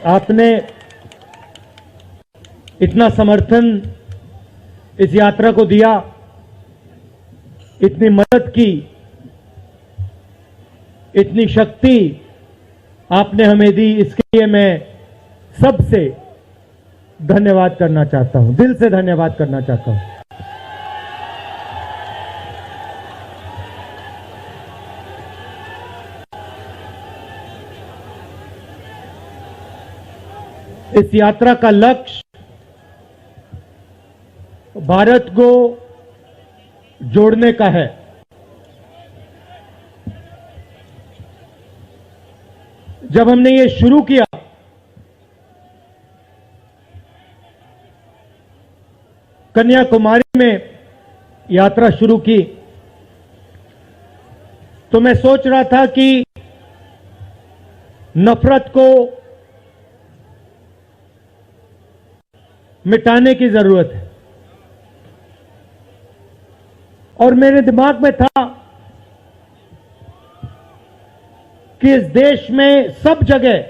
आपने इतना समर्थन इस यात्रा को दिया, इतनी मदद की, इतनी शक्ति आपने हमें दी, इसके लिए मैं सबसे धन्यवाद करना चाहता हूं, दिल से धन्यवाद करना चाहता हूं। इस यात्रा का लक्ष्य भारत को जोड़ने का है। जब हमने ये शुरू किया कन्याकुमारी में यात्रा शुरू की, तो मैं सोच रहा था कि नफरत को मिटाने की जरूरत है, और मेरे दिमाग में था कि इस देश में सब जगह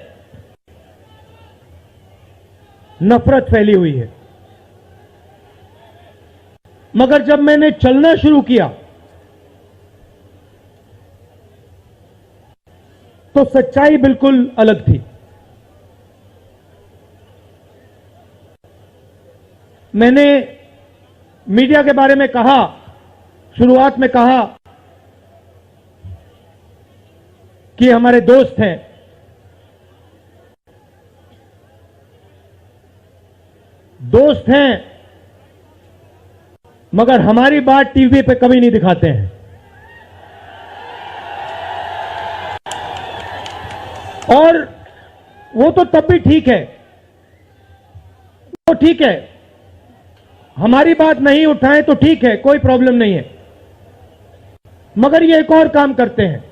नफरत फैली हुई है। मगर जब मैंने चलना शुरू किया तो सच्चाई बिल्कुल अलग थी। मैंने मीडिया के बारे में कहा, शुरुआत में कहा कि हमारे दोस्त हैं, दोस्त हैं, मगर हमारी बात टीवी पे कभी नहीं दिखाते हैं। और वो तो तब भी ठीक है, वो ठीक है, हमारी बात नहीं उठाएं तो ठीक है, कोई प्रॉब्लम नहीं है। मगर ये एक और काम करते हैं,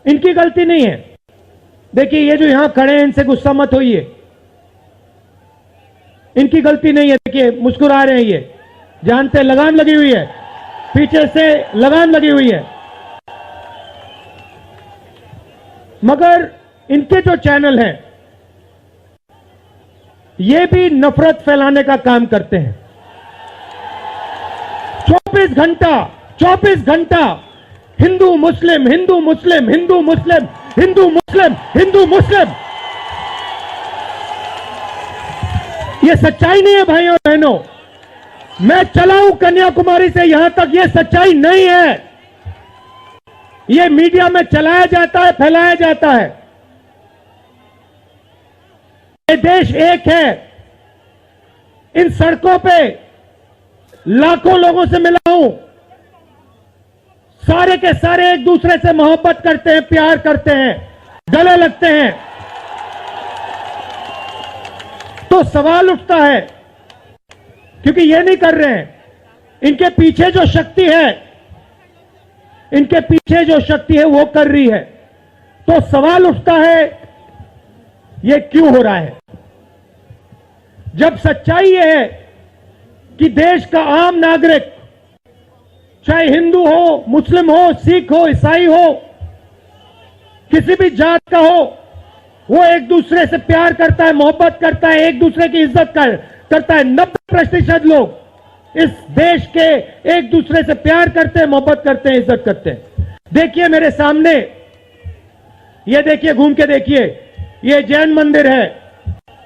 इनकी गलती नहीं है। देखिए, ये जो यहां खड़े हैं, इनसे गुस्सा मत होइए, इनकी गलती नहीं है। देखिए, मुस्कुरा रहे हैं, ये जानते, लगाम लगी हुई है, पीछे से लगाम लगी हुई है। मगर इनके जो चैनल हैं, ये भी नफरत फैलाने का काम करते हैं। 24 घंटा हिंदू मुस्लिम, हिंदू मुस्लिम, हिंदू मुस्लिम, हिंदू मुस्लिम, हिंदू मुस्लिम। ये सच्चाई नहीं है भाइयों और बहनों। मैं चला हूं कन्याकुमारी से यहां तक, ये सच्चाई नहीं है। ये मीडिया में चलाया जाता है, फैलाया जाता है। ये देश एक है। इन सड़कों पे लाखों लोगों से मिला हूं, सारे के सारे एक दूसरे से मोहब्बत करते हैं, प्यार करते हैं, गले लगते हैं। तो सवाल उठता है, क्योंकि ये नहीं कर रहे हैं, इनके पीछे जो शक्ति है, इनके पीछे जो शक्ति है वो कर रही है। तो सवाल उठता है, ये क्यों हो रहा है? जब सच्चाई ये है कि देश का आम नागरिक, चाहे हिंदू हो, मुस्लिम हो, सिख हो, ईसाई हो, किसी भी जात का हो, वो एक दूसरे से प्यार करता है, मोहब्बत करता है, एक दूसरे की इज्जत करता है। 90% लोग इस देश के एक दूसरे से प्यार करते हैं, मोहब्बत करते हैं, इज्जत करते हैं। देखिए मेरे सामने, ये देखिए, घूम के देखिए, ये जैन मंदिर है,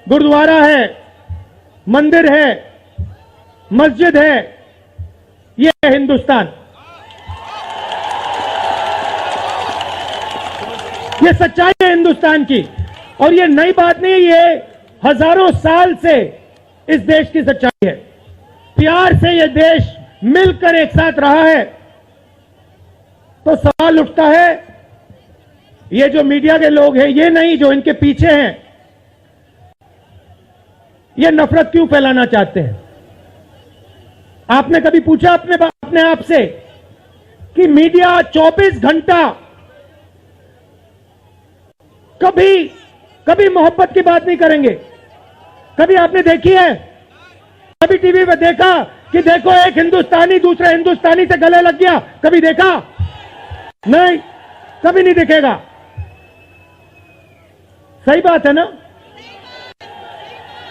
गुरुद्वारा है, मंदिर है, मस्जिद है। ये है हिंदुस्तान। ये सच्चाई है हिंदुस्तान की, और ये नई बात नहीं है, ये हजारों साल से इस देश की सच्चाई है। प्यार से ये देश मिलकर एक साथ रहा है। तो सवाल उठता है, ये जो मीडिया के लोग हैं, ये नहीं, जो इनके पीछे हैं, ये नफरत क्यों फैलाना चाहते हैं? आपने कभी पूछा अपने आप से कि मीडिया 24 घंटा कभी मोहब्बत की बात नहीं करेंगे? कभी आपने देखी है? कभी टीवी पे देखा कि देखो एक हिंदुस्तानी दूसरे हिंदुस्तानी से गले लग गया? कभी देखा? नहीं, कभी नहीं दिखेगा। सही बात है ना?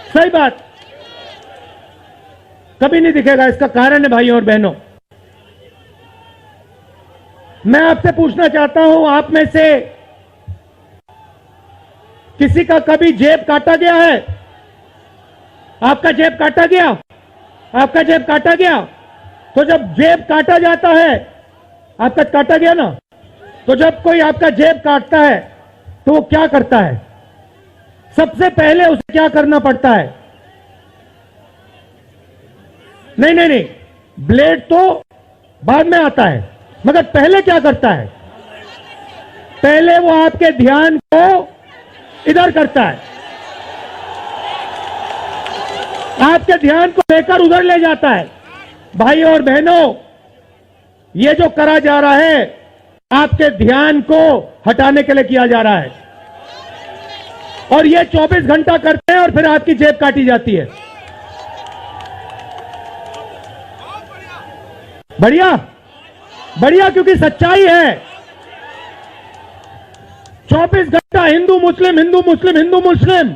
सही बात। कभी नहीं दिखेगा। इसका कारण है भाइयों और बहनों, मैं आपसे पूछना चाहता हूं, आप में से किसी का कभी जेब काटा गया है? आपका जेब काटा गया? आपका जेब काटा गया? तो जब जेब काटा जाता है, आपका काटा गया ना, तो जब कोई आपका जेब काटता है तो वो क्या करता है? सबसे पहले उसे क्या करना पड़ता है? नहीं नहीं नहीं, ब्लेड तो बाद में आता है, मगर पहले क्या करता है? पहले वो आपके ध्यान को इधर करता है, आपके ध्यान को लेकर उधर ले जाता है। भाइयों और बहनों, ये जो करा जा रहा है आपके ध्यान को हटाने के लिए किया जा रहा है, और ये 24 घंटा करते हैं और फिर आपकी जेब काटी जाती है। बढ़िया बढ़िया, क्योंकि सच्चाई है। 24 घंटा हिंदू मुस्लिम, हिंदू मुस्लिम, हिंदू मुस्लिम,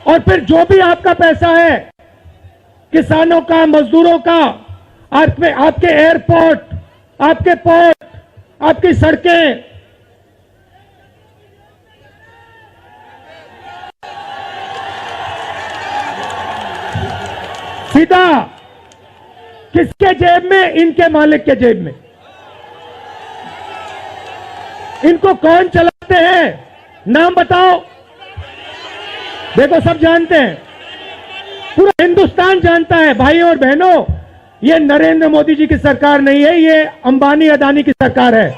और फिर जो भी आपका पैसा है, किसानों का, मजदूरों का, आपके एयरपोर्ट, आपके पोर्ट, आपकी सड़कें, सीधा किसके जेब में? इनके मालिक के जेब में। इनको कौन चलाते हैं? नाम बताओ। देखो, सब जानते हैं, पूरा हिंदुस्तान जानता है। भाइयों और बहनों, ये नरेंद्र मोदी जी की सरकार नहीं है, ये अंबानी अदानी की सरकार है।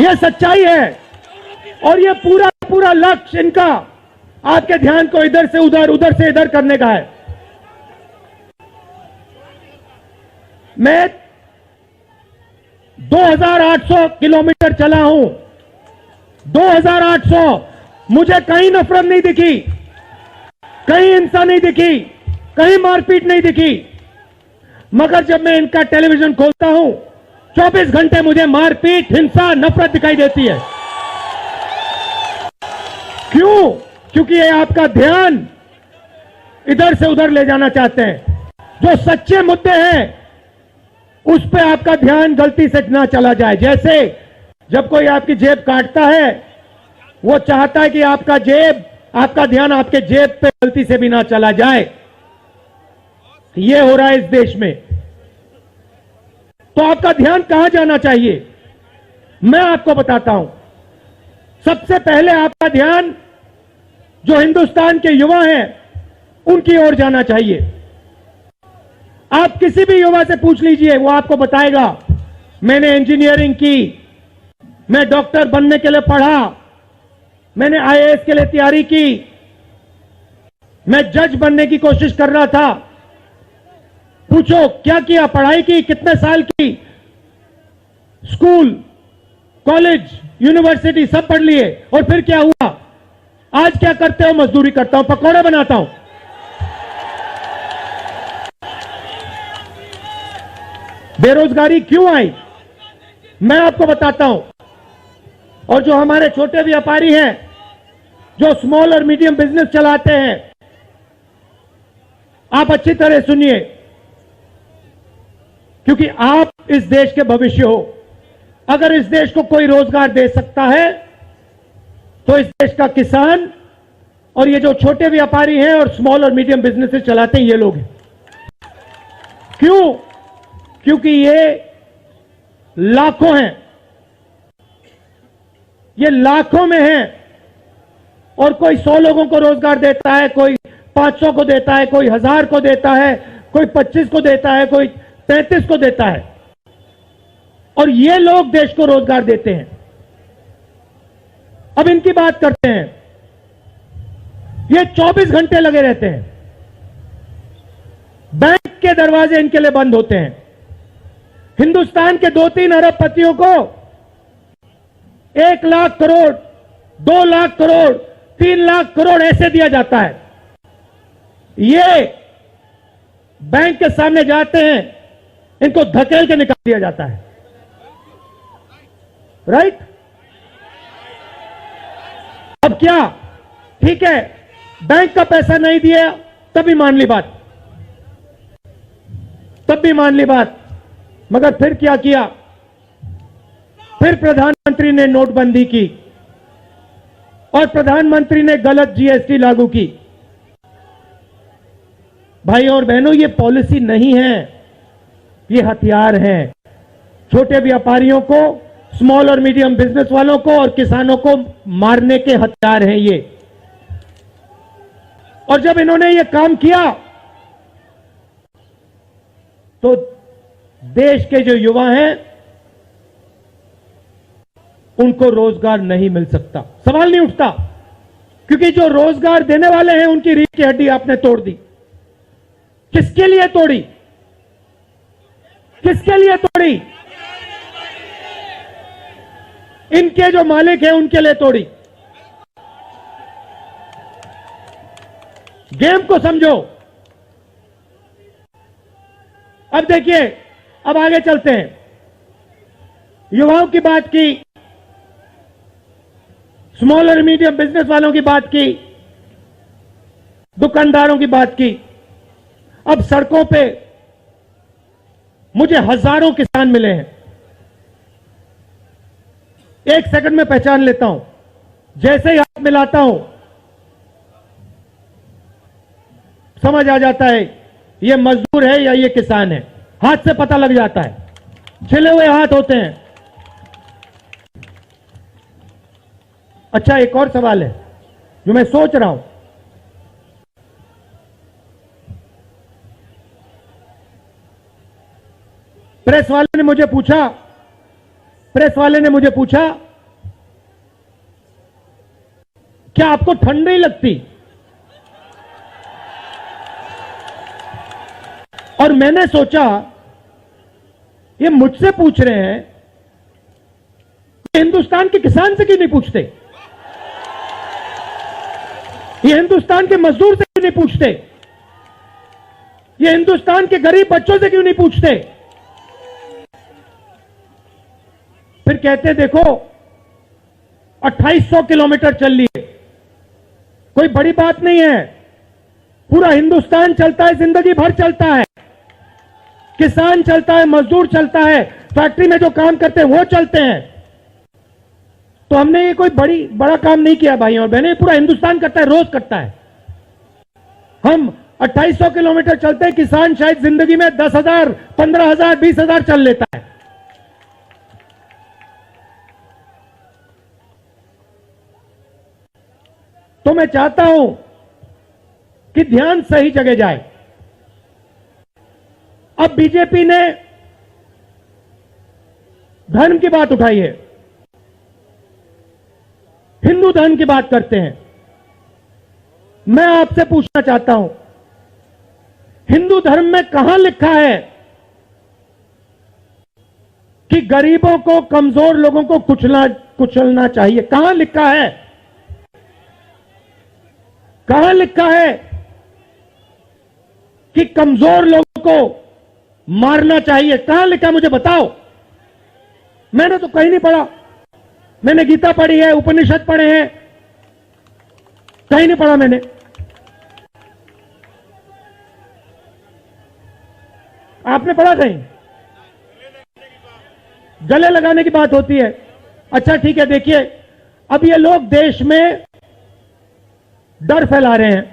ये सच्चाई है, और ये पूरा पूरा लक्ष्य इनका आपके ध्यान को इधर से उधर, उधर से इधर करने का है। मैं 2800 किलोमीटर चला हूं, 2800, मुझे कहीं नफरत नहीं दिखी, कहीं हिंसा नहीं दिखी, कहीं मारपीट नहीं दिखी। मगर जब मैं इनका टेलीविजन खोलता हूं, 24 घंटे मुझे मारपीट, हिंसा, नफरत दिखाई देती है। क्यों? क्योंकि ये आपका ध्यान इधर से उधर ले जाना चाहते हैं। जो सच्चे मुद्दे हैं उस पे आपका ध्यान गलती से ना चला जाए। जैसे जब कोई आपकी जेब काटता है, वो चाहता है कि आपका ध्यान आपके जेब पे गलती से भी ना चला जाए। ये हो रहा है इस देश में। तो आपका ध्यान कहां जाना चाहिए? मैं आपको बताता हूं। सबसे पहले आपका ध्यान जो हिंदुस्तान के युवा हैं उनकी ओर जाना चाहिए। आप किसी भी युवा से पूछ लीजिए, वो आपको बताएगा, मैंने इंजीनियरिंग की, मैं डॉक्टर बनने के लिए पढ़ा, मैंने आईएएस के लिए तैयारी की, मैं जज बनने की कोशिश कर रहा था। पूछो क्या किया? पढ़ाई की, कितने साल की, स्कूल, कॉलेज, यूनिवर्सिटी सब पढ़ लिए, और फिर क्या हुआ? आज क्या करते हो? मजदूरी करता हूं, पकौड़े बनाता हूं। बेरोजगारी क्यों आई? मैं आपको बताता हूं। और जो हमारे छोटे व्यापारी हैं, जो स्मॉल और मीडियम बिजनेस चलाते हैं, आप अच्छी तरह सुनिए, क्योंकि आप इस देश के भविष्य हो। अगर इस देश को कोई रोजगार दे सकता है तो इस देश का किसान और ये जो छोटे व्यापारी हैं और स्मॉल और मीडियम बिजनेसेस चलाते हैं, ये लोग हैं। क्यों? क्योंकि ये लाखों हैं, ये लाखों में हैं, और कोई 100 लोगों को रोजगार देता है, कोई 500 को देता है, कोई 1000 को देता है, कोई 25 को देता है, कोई 33 को देता है, और ये लोग देश को रोजगार देते हैं। अब इनकी बात करते हैं। ये 24 घंटे लगे रहते हैं, बैंक के दरवाजे इनके लिए बंद होते हैं। हिंदुस्तान के 2-3 अरबपतियों को 1 लाख करोड़, 2 लाख करोड़, 3 लाख करोड़ ऐसे दिया जाता है। ये बैंक के सामने जाते हैं, इनको धकेल के निकाल दिया जाता है। राइट? क्या? ठीक है, बैंक का पैसा नहीं दिया तभी मान ली बात, तब भी मान ली बात। मगर फिर क्या किया? फिर प्रधानमंत्री ने नोटबंदी की और प्रधानमंत्री ने गलत जीएसटी लागू की। भाइयों और बहनों, ये पॉलिसी नहीं है, ये हथियार है। छोटे व्यापारियों को, स्मॉल और मीडियम बिजनेस वालों को और किसानों को मारने के हथियार हैं ये। और जब इन्होंने ये काम किया तो देश के जो युवा हैं उनको रोजगार नहीं मिल सकता, सवाल नहीं उठता, क्योंकि जो रोजगार देने वाले हैं उनकी रीढ़ की हड्डी आपने तोड़ दी। किसके लिए तोड़ी? किसके लिए तोड़ी? इनके जो मालिक हैं उनके लिए तोड़ी। गेम को समझो। अब देखिए, अब आगे चलते हैं। युवाओं की बात की, स्मॉल और मीडियम बिजनेस वालों की बात की, दुकानदारों की बात की। अब सड़कों पे मुझे हजारों किसान मिले हैं। एक सेकंड में पहचान लेता हूं, जैसे ही हाथ मिलाता हूं समझ आ जाता है ये मजदूर है या ये किसान है। हाथ से पता लग जाता है, छिले हुए हाथ होते हैं। अच्छा, एक और सवाल है जो मैं सोच रहा हूं। प्रेस वाले ने मुझे पूछा क्या आपको ठंड नहीं लगती? और मैंने सोचा ये मुझसे पूछ रहे हैं, हिंदुस्तान के किसान से क्यों नहीं पूछते? ये हिंदुस्तान के मजदूर से क्यों नहीं पूछते? ये हिंदुस्तान के गरीब बच्चों से क्यों नहीं पूछते? फिर कहते देखो 2800 किलोमीटर चल ली है, कोई बड़ी बात नहीं है। पूरा हिंदुस्तान चलता है, जिंदगी भर चलता है। किसान चलता है, मजदूर चलता है, फैक्ट्री में जो काम करते हैं वो चलते हैं। तो हमने ये कोई बड़ा काम नहीं किया भाइयों और बहनें, पूरा हिंदुस्तान करता है, रोज करता है। हम 2800 किलोमीटर चलते हैं, किसान शायद जिंदगी में 10,000, 15,000, 20,000 चल लेता है। तो मैं चाहता हूं कि ध्यान सही जगह जाए। अब बीजेपी ने धर्म की बात उठाई है, हिंदू धर्म की बात करते हैं। मैं आपसे पूछना चाहता हूं, हिंदू धर्म में कहां लिखा है कि गरीबों को, कमजोर लोगों को कुचलना चाहिए? कहां लिखा है? कहां लिखा है कि कमजोर लोगों को मारना चाहिए? कहां लिखा है मुझे बताओ। मैंने तो कहीं नहीं पढ़ा। मैंने गीता पढ़ी है, उपनिषद पढ़े हैं, कहीं नहीं पढ़ा मैंने। आपने पढ़ा कहीं? गले लगाने की बात होती है। अच्छा ठीक है, देखिए अब ये लोग देश में डर फैला रहे हैं।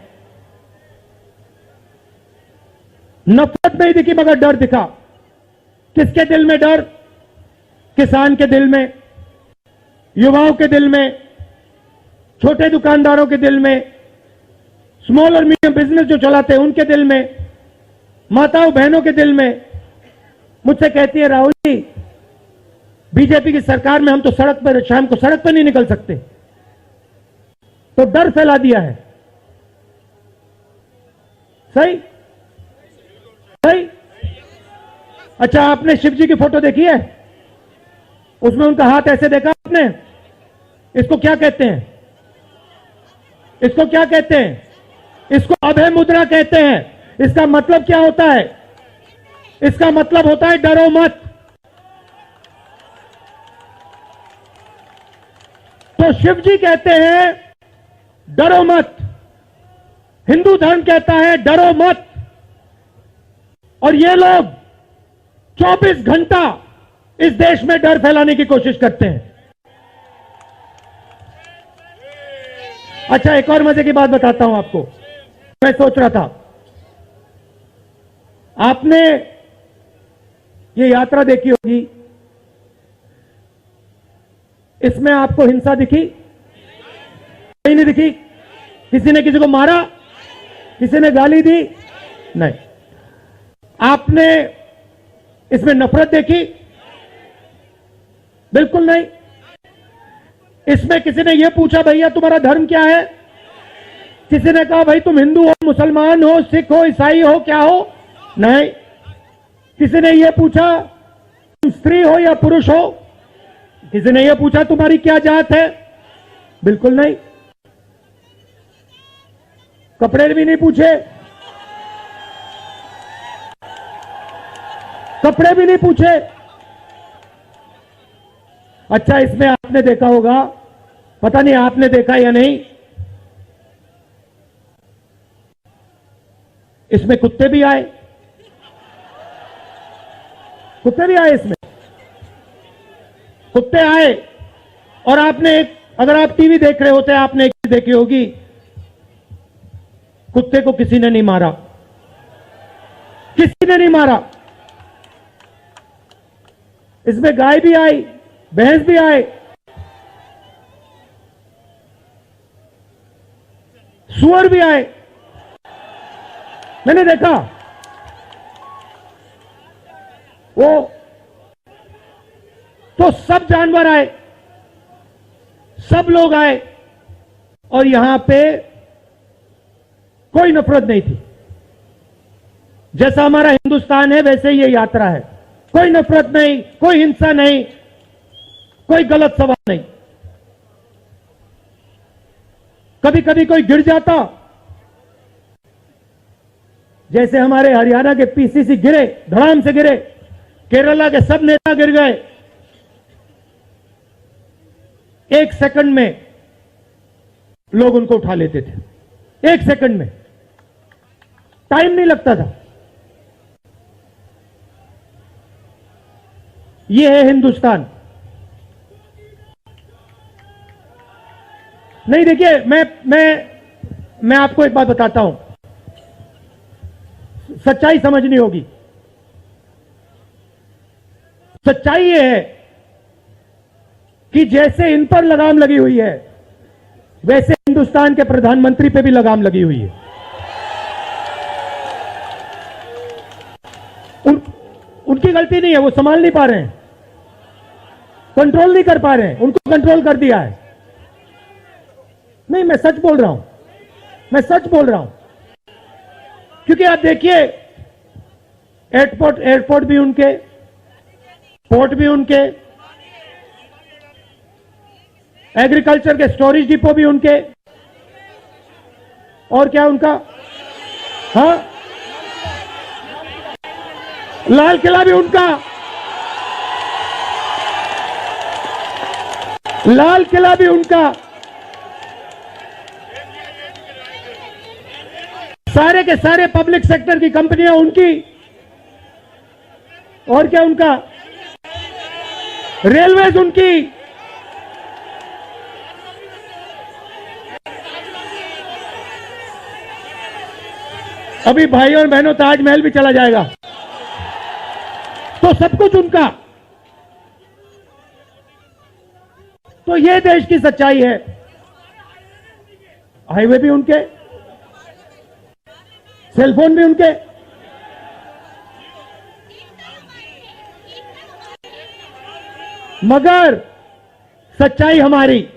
नफरत नहीं दिखी मगर डर दिखा। किसके दिल में डर? किसान के दिल में, युवाओं के दिल में, छोटे दुकानदारों के दिल में, स्मॉल और मीडियम बिजनेस जो चलाते हैं उनके दिल में, माताओं बहनों के दिल में। मुझसे कहती है राहुल जी, बीजेपी की सरकार में हम तो सड़क पर, शाम को सड़क पर नहीं निकल सकते। तो डर फैला दिया है। सही सही। अच्छा, आपने शिव जी की फोटो देखी है? उसमें उनका हाथ ऐसे देखा आपने? इसको क्या कहते हैं? इसको क्या कहते हैं? इसको अभय मुद्रा कहते हैं। इसका मतलब क्या होता है? इसका मतलब होता है डरो मत। तो शिव जी कहते हैं डरो मत। हिंदू धर्म कहता है डरो मत। और ये लोग 24 घंटा इस देश में डर फैलाने की कोशिश करते हैं। अच्छा, एक और मजे की बात बताता हूं आपको। मैं सोच रहा था, आपने ये यात्रा देखी होगी, इसमें आपको हिंसा दिखी? कहीं नहीं दिखी? किसी ने किसी को मारा? किसी ने गाली दी? नहीं। आपने इसमें नफरत देखी? बिल्कुल नहीं। इसमें किसी ने यह पूछा भैया तुम्हारा धर्म क्या है? किसी ने कहा भाई तुम हिंदू हो, मुसलमान हो, सिख हो, ईसाई हो, क्या हो? नहीं। किसी ने यह पूछा तुम स्त्री हो या पुरुष हो? किसी ने यह पूछा तुम्हारी क्या जात है? बिल्कुल नहीं। कपड़े भी नहीं पूछे, कपड़े भी नहीं पूछे। अच्छा, इसमें आपने देखा होगा, पता नहीं आपने देखा या नहीं, इसमें कुत्ते भी आए। कुत्ते भी आए इसमें, कुत्ते आए। और आपने एक, अगर आप टीवी देख रहे होते, आपने एक चीज देखी होगी, कुत्ते को किसी ने नहीं मारा, किसी ने नहीं मारा। इसमें गाय भी आई, भैंस भी आए, सुअर भी आए। मैंने देखा वो, तो सब जानवर आए, सब लोग आए, और यहां पे कोई नफरत नहीं थी। जैसा हमारा हिंदुस्तान है वैसे ही ये यात्रा है। कोई नफरत नहीं, कोई हिंसा नहीं, कोई गलत सवाल नहीं। कभी कभी कोई गिर जाता, जैसे हमारे हरियाणा के पीसीसी गिरे, धड़ाम से गिरे, केरला के सब नेता गिर गए, 1 सेकंड में लोग उनको उठा लेते थे। 1 सेकंड में, टाइम नहीं लगता था। ये है हिंदुस्तान। नहीं, देखिए, मैं आपको एक बात बताता हूं, सच्चाई समझनी होगी। सच्चाई ये है कि जैसे इन पर लगाम लगी हुई है, वैसे हिंदुस्तान के प्रधानमंत्री पे भी लगाम लगी हुई है। उनकी गलती नहीं है, वो संभाल नहीं पा रहे हैं, कंट्रोल नहीं कर पा रहे हैं, उनको कंट्रोल कर दिया है। नहीं, मैं सच बोल रहा हूं, मैं सच बोल रहा हूं। क्योंकि आप देखिए, एयरपोर्ट भी उनके, पोर्ट भी उनके, एग्रीकल्चर के स्टोरेज डिपो भी उनके, और क्या उनका, हाँ, लाल किला भी उनका, लाल किला भी उनका, सारे के सारे पब्लिक सेक्टर की कंपनियां उनकी, और क्या उनका, रेलवेज उनकी। अभी भाइयों और बहनों, ताजमहल भी चला जाएगा, तो सब कुछ उनका। तो ये देश की सच्चाई है। हाईवे भी उनके, सेलफोन भी उनके, मगर सच्चाई हमारी।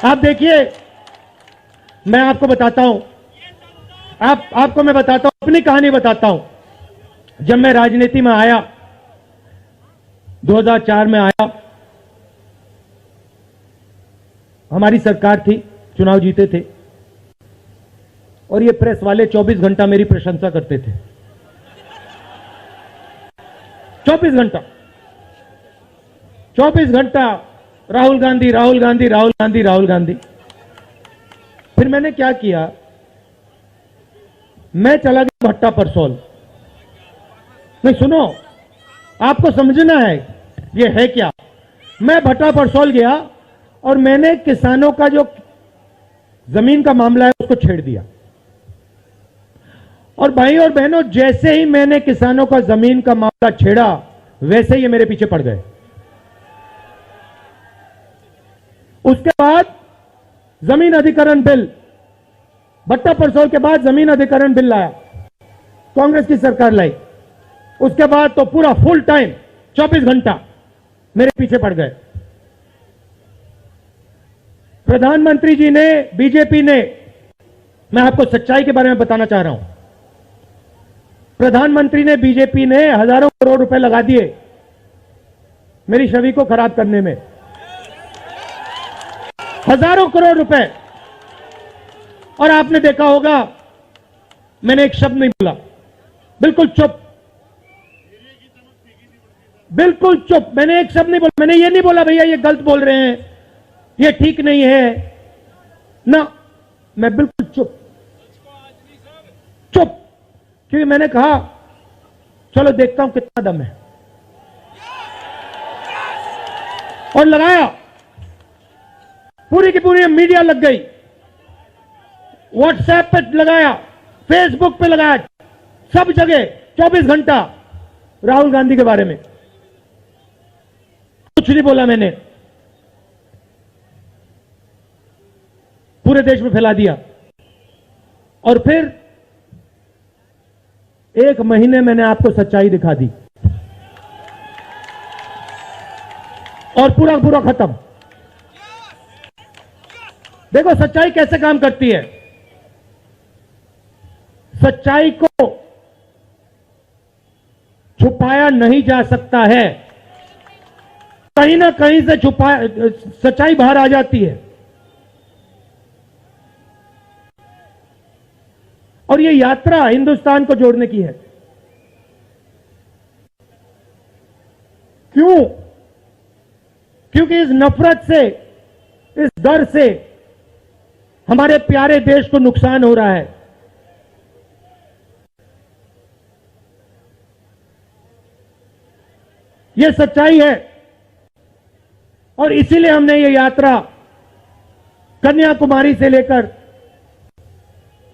आप देखिए, मैं आपको बताता हूं, आपको मैं बताता हूं, अपनी कहानी बताता हूं। जब मैं राजनीति में आया, 2004 में आया, हमारी सरकार थी, चुनाव जीते थे, और ये प्रेस वाले 24 घंटा मेरी प्रशंसा करते थे। 24 घंटा राहुल गांधी, राहुल गांधी, राहुल गांधी, राहुल गांधी। फिर मैंने क्या किया, मैं चला गया भट्टा परसोल। नहीं सुनो, आपको समझना है ये है क्या। मैं भट्टा परसोल गया और मैंने किसानों का जो जमीन का मामला है उसको छेड़ दिया। और भाई और बहनों, जैसे ही मैंने किसानों का जमीन का मामला छेड़ा वैसे ही ये मेरे पीछे पड़ गए। उसके बाद जमीन अधिकरण बिल, भट्टा परसोल के बाद जमीन अधिकरण बिल लाया, कांग्रेस की सरकार लाई। उसके बाद तो पूरा फुल टाइम 24 घंटा मेरे पीछे पड़ गए। प्रधानमंत्री जी ने, बीजेपी ने, मैं आपको सच्चाई के बारे में बताना चाह रहा हूं, प्रधानमंत्री ने, बीजेपी ने हजारों करोड़ रुपए लगा दिए मेरी छवि को खराब करने में। हजारों करोड़ रुपए। और आपने देखा होगा मैंने एक शब्द नहीं बोला, बिल्कुल चुप, बिल्कुल चुप। मैंने एक शब्द नहीं बोला। मैंने ये नहीं बोला भैया ये गलत बोल रहे हैं, ये ठीक नहीं है ना, मैं बिल्कुल चुप, चुप। क्योंकि मैंने कहा चलो देखता हूं कितना दम है, और लगाया। पूरी की पूरी मीडिया लग गई, व्हाट्सएप पे लगाया, फेसबुक पे लगाया, सब जगह 24 घंटा राहुल गांधी के बारे में। कुछ नहीं बोला मैंने, पूरे देश में फैला दिया। और फिर एक महीने मैंने आपको सच्चाई दिखा दी और पूरा पूरा खत्म। देखो सच्चाई कैसे काम करती है। सच्चाई को छुपाया नहीं जा सकता है, कहीं ना कहीं से सच्चाई बाहर आ जाती है। और ये यात्रा हिंदुस्तान को जोड़ने की है। क्यों? क्योंकि इस नफरत से, इस डर से हमारे प्यारे देश को नुकसान हो रहा है। यह सच्चाई है और इसीलिए हमने ये यात्रा कन्याकुमारी से लेकर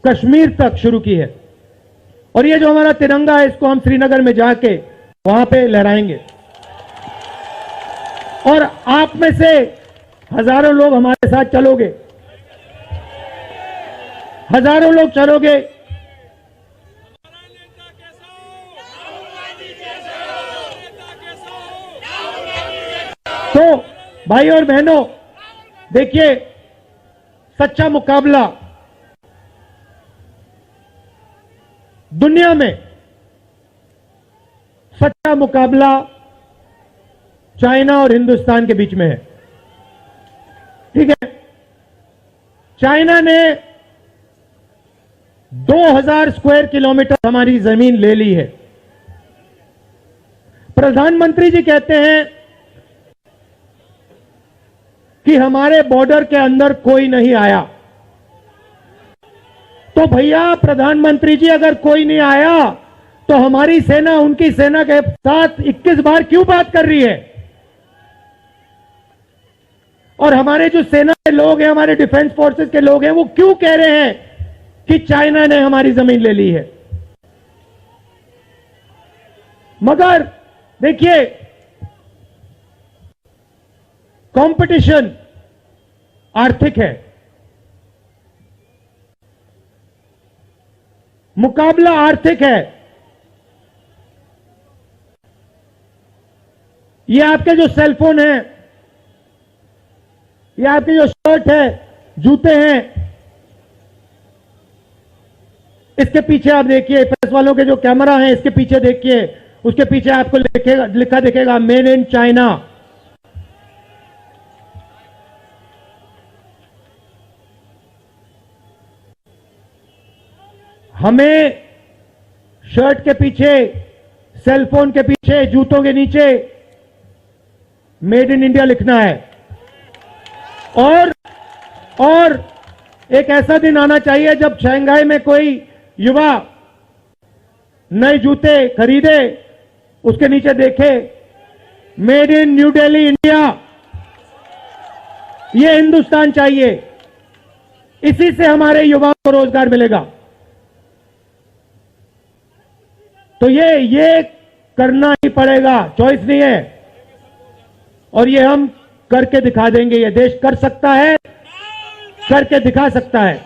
कश्मीर तक शुरू की है। और ये जो हमारा तिरंगा है इसको हम श्रीनगर में जाके वहां पे लहराएंगे। और आप में से हजारों लोग हमारे साथ चलोगे, हजारों लोग चलोगे। तो भाई और बहनों देखिए, सच्चा मुकाबला दुनिया में, सच्चा मुकाबला चाइना और हिंदुस्तान के बीच में है। ठीक है, चाइना ने 2000 स्क्वायर किलोमीटर हमारी जमीन ले ली है। प्रधानमंत्री जी कहते हैं कि हमारे बॉर्डर के अंदर कोई नहीं आया। तो भैया प्रधानमंत्री जी, अगर कोई नहीं आया तो हमारी सेना उनकी सेना के साथ 21 बार क्यों बात कर रही है? और हमारे जो सेना के लोग हैं, हमारे डिफेंस फोर्सेस के लोग हैं, वो क्यों कह रहे हैं कि चाइना ने हमारी जमीन ले ली है? मगर देखिए, कंपटीशन आर्थिक है, मुकाबला आर्थिक है। ये आपके जो सेलफोन है, ये आपके जो शर्ट है, जूते हैं, इसके पीछे आप देखिए, प्रेस वालों के जो कैमरा है इसके पीछे देखिए, उसके पीछे आपको लिखा दिखेगा मेड इन चाइना। हमें शर्ट के पीछे, सेलफोन के पीछे, जूतों के नीचे मेड इन इंडिया लिखना है। और एक ऐसा दिन आना चाहिए जब शंघाई में कोई युवा नए जूते खरीदे, उसके नीचे देखे made in new Delhi India. ये हिंदुस्तान चाहिए, इसी से हमारे युवाओं को रोजगार मिलेगा। तो ये करना ही पड़ेगा, चॉइस नहीं है। और ये हम करके दिखा देंगे। ये देश कर सकता है, करके दिखा सकता है।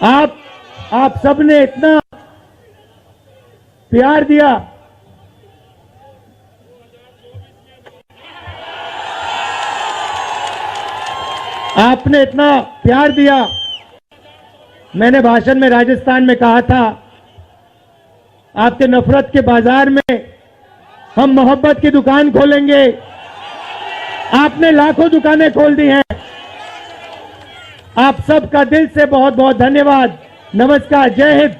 आप सबने इतना प्यार दिया, आपने इतना प्यार दिया। मैंने भाषण में राजस्थान में कहा था, आपके नफरत के बाजार में हम मोहब्बत की दुकान खोलेंगे। आपने लाखों दुकानें खोल दी हैं। आप सबका दिल से बहुत बहुत धन्यवाद। नमस्कार, जय हिंद।